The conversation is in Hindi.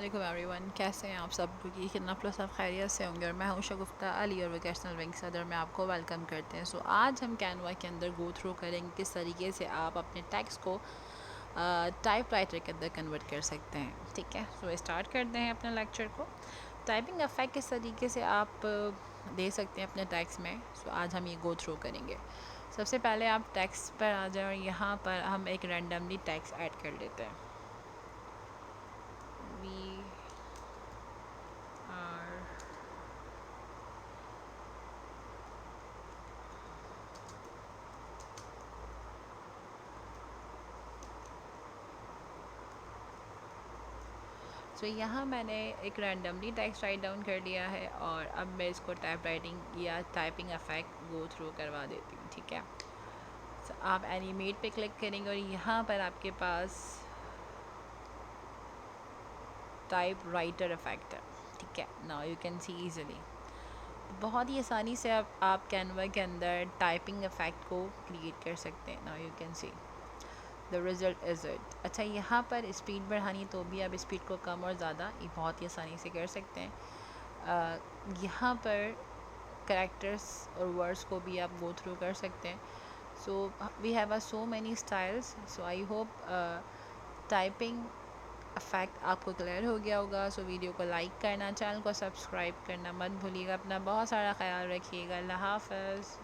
वालेकुम एवरीवन, कैसे हैं आप सब? क्योंकि कितना प्लस आप खैरियत से होंगे। और मैं हूं शगुफ्ता अली और वोकेशनल विंग सदर में आपको वेलकम करते हैं। सो आज हम कैनवा के अंदर गो थ्रू करेंगे किस तरीके से आप अपने टेक्स्ट को टाइपराइटर के अंदर कन्वर्ट कर सकते हैं। ठीक है, सो स्टार्ट करते हैं अपने लेक्चर को। टाइपिंग इफेक्ट किस तरीके से आप दे सकते हैं अपने टेक्स्ट में। सो आज हम ये गो थ्रू करेंगे। सबसे पहले आप टेक्स्ट पर आ जाए और यहाँ पर हम एक रैंडमली टेक्स्ट ऐड कर लेते हैं। वी आर सो यहाँ मैंने एक रैंडमली टेक्स्ट राइट डाउन कर लिया है और अब मैं इसको टाइप राइटिंग या टाइपिंग इफेक्ट गो थ्रू करवा देती हूँ। ठीक है, सो आप एनिमेट पे क्लिक करेंगे और यहाँ पर आपके पास टाइप राइटर इफेक्ट है। ठीक है, now you can see easily, बहुत ही आसानी से आप कैनवा के अंदर टाइपिंग इफेक्ट को क्रिएट कर सकते हैं। Now you can see the result is it. अच्छा, यहाँ पर स्पीड बढ़ानी तो भी आप स्पीड को कम और ज़्यादा ये बहुत ही आसानी से कर सकते हैं। यहाँ पर करैक्टर्स और वर्ड्स को भी आप गो थ्रू कर सकते हैं। So we have so many styles. So I hope typing effect आपको क्लियर हो गया होगा। सो वीडियो को लाइक करना, चैनल को सब्सक्राइब करना मत भूलिएगा। अपना बहुत सारा ख्याल रखिएगा। अल्लाह हाफ़िज़।